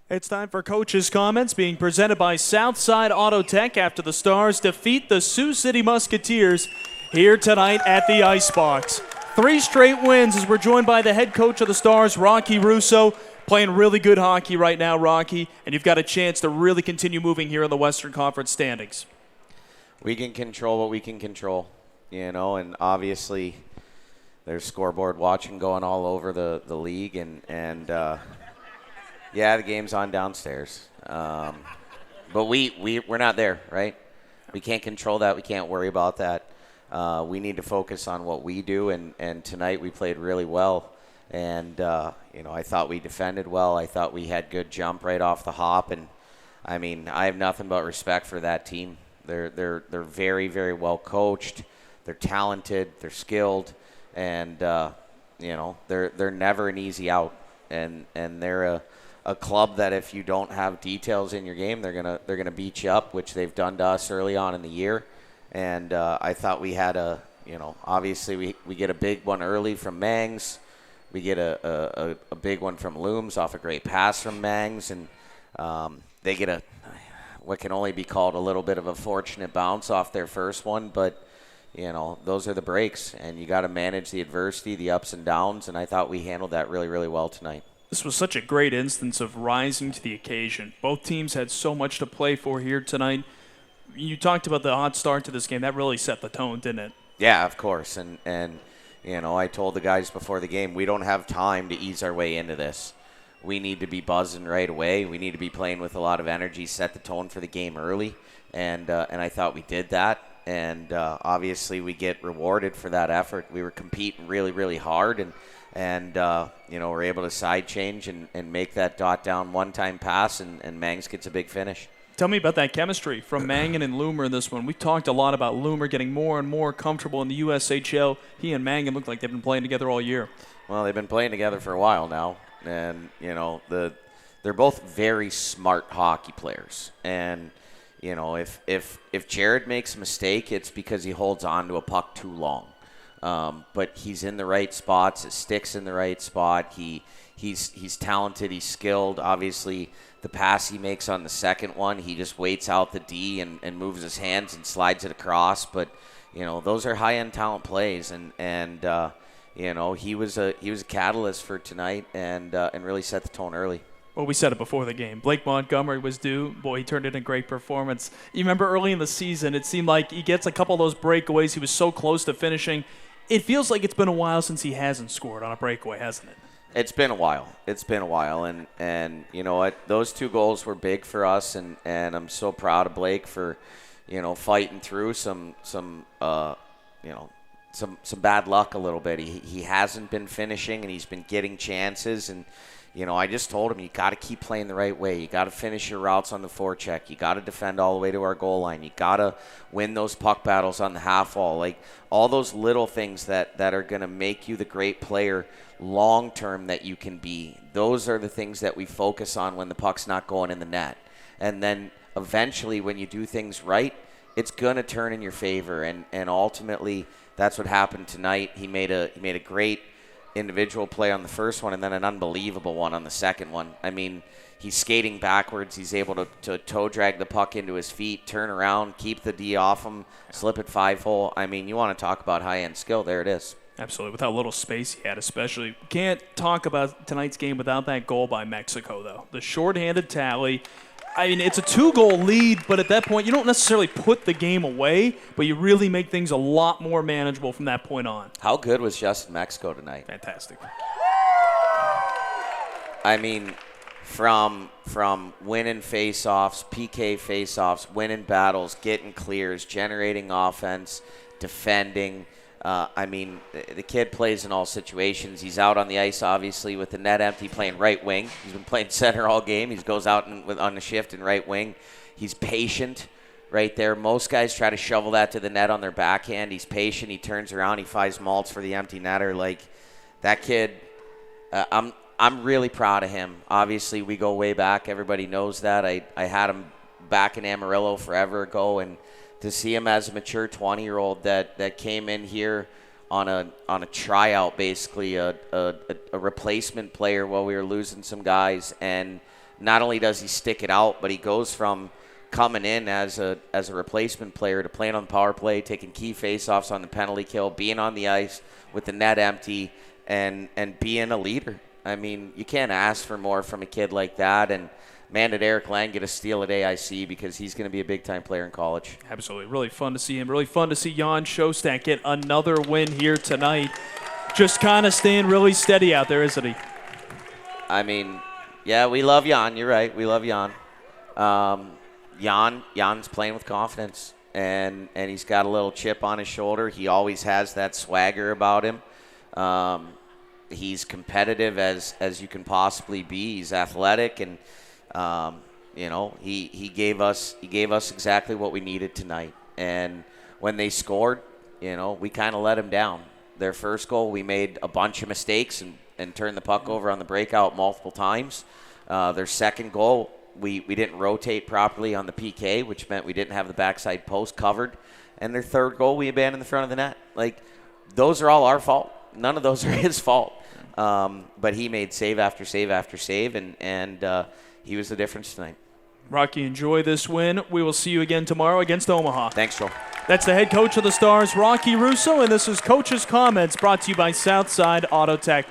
It's time for Coach's Comments being presented by Southside Auto Tech after the Stars defeat the Sioux City Musketeers here tonight at the Icebox. 3 straight wins as we're joined by the head coach of the Stars, Rocky Russo, playing really good hockey right now, Rocky, and you've got a chance to really continue moving here in the Western Conference standings. We can control what we can control, and obviously there's scoreboard watching going all over the league, and yeah, the game's on downstairs. But we're not there, right? We can't control that. We can't worry about that. We need to focus on what we do, and tonight we played really well. And, I thought we defended well. I thought we had good jump right off the hop. And, I have nothing but respect for that team. They're very, very well coached. They're talented. They're skilled. And, they're never an easy out. And they're a club that if you don't have details in your game, they're gonna beat you up, which they've done to us early on in the year. And I thought we had obviously we get a big one early from Mangs. We get a big one from Looms off a great pass from Mangs, and they get what can only be called a little bit of a fortunate bounce off their first one, but those are the breaks, and you got to manage the adversity, the ups and downs, and I thought we handled that really, really well tonight. This was such a great instance of rising to the occasion. Both teams had so much to play for here tonight. You talked about the hot start to this game. That really set the tone, didn't it? Yeah, of course. And I told the guys before the game, we don't have time to ease our way into this. We need to be buzzing right away. We need to be playing with a lot of energy, set the tone for the game early. And I thought we did that. And obviously we get rewarded for that effort. We were competing really, really hard, and we're able to side change and make that dot down one-time pass, and Mangs gets a big finish. Tell me about that chemistry from Mangan and Loomer in this one. We talked a lot about Loomer getting more and more comfortable in the USHL. He and Mangan look like they've been playing together all year. Well, they've been playing together for a while now, and they're both very smart hockey players. And if Jared makes a mistake, it's because he holds on to a puck too long. But he's in the right spots. His stick's in the right spot. He's talented. He's skilled. Obviously, the pass he makes on the second one, he just waits out the D and moves his hands and slides it across. But those are high-end talent plays, and he was a catalyst for tonight and really set the tone early. Well, we said it before the game. Blake Montgomery was due. Boy, he turned in a great performance. You remember early in the season, it seemed like he gets a couple of those breakaways. He was so close to finishing. It feels like it's been a while since he hasn't scored on a breakaway, hasn't it? It's been a while. And you know what? Those 2 goals were big for us, and I'm so proud of Blake for, fighting through some bad luck a little bit. He hasn't been finishing, and he's been getting chances, and I just told him, you got to keep playing the right way. You got to finish your routes on the forecheck. You got to defend all the way to our goal line. You got to win those puck battles on the half wall. Like all those little things that are going to make you the great player long term that you can be. Those are the things that we focus on when the puck's not going in the net. And then eventually when you do things right, it's going to turn in your favor. And ultimately that's what happened tonight. He made a great individual play on the first one and then an unbelievable one on the second one. He's skating backwards. He's able to toe drag the puck into his feet, turn around, keep the D off him, slip it 5-hole. You want to talk about high-end skill. There it is. Absolutely. With how little space he had, especially. Can't talk about tonight's game without that goal by Mexico, though. The shorthanded tally. It's a 2-goal lead, but at that point, you don't necessarily put the game away, but you really make things a lot more manageable from that point on. How good was Justin Mexico tonight? Fantastic. From winning face-offs, PK face-offs, winning battles, getting clears, generating offense, defending. The kid plays in all situations. He's out on the ice, obviously, with the net empty, playing right wing. He's been playing center all game. He goes out on the shift in right wing. He's patient right there. Most guys try to shovel that to the net on their backhand. He's patient. He turns around. He finds Maltz for the empty netter. Like, that kid, I'm really proud of him. Obviously, we go way back. Everybody knows that. I had him back in Amarillo forever ago, and to see him as a mature 20-year-old that came in here on a tryout, basically a replacement player while we were losing some guys, and not only does he stick it out, but he goes from coming in as a replacement player to playing on the power play, taking key faceoffs on the penalty kill, being on the ice with the net empty, and being a leader. I mean, you can't ask for more from a kid like that. And man, did Eric Lang get a steal at AIC, because he's going to be a big-time player in college. Absolutely. Really fun to see him. Really fun to see Jan Shostak get another win here tonight. Just kind of staying really steady out there, isn't he? I mean, yeah, we love Jan. You're right. We love Jan. Jan's playing with confidence, and he's got a little chip on his shoulder. He always has that swagger about him. He's competitive as you can possibly be. He's athletic, and he gave us exactly what we needed tonight. And when they scored, we kind of let him down. Their first goal, we made a bunch of mistakes and turned the puck over on the breakout multiple times. Their second goal, we didn't rotate properly on the PK, which meant we didn't have the backside post covered. And their third goal, we abandoned the front of the net. Like, those are all our fault. None of those are his fault. But he made save after save after save, and he was the difference tonight. Rocky, enjoy this win. We will see you again tomorrow against Omaha. Thanks, Joel. That's the head coach of the Stars, Rocky Russo, and this is Coach's Comments brought to you by Southside Auto Tech.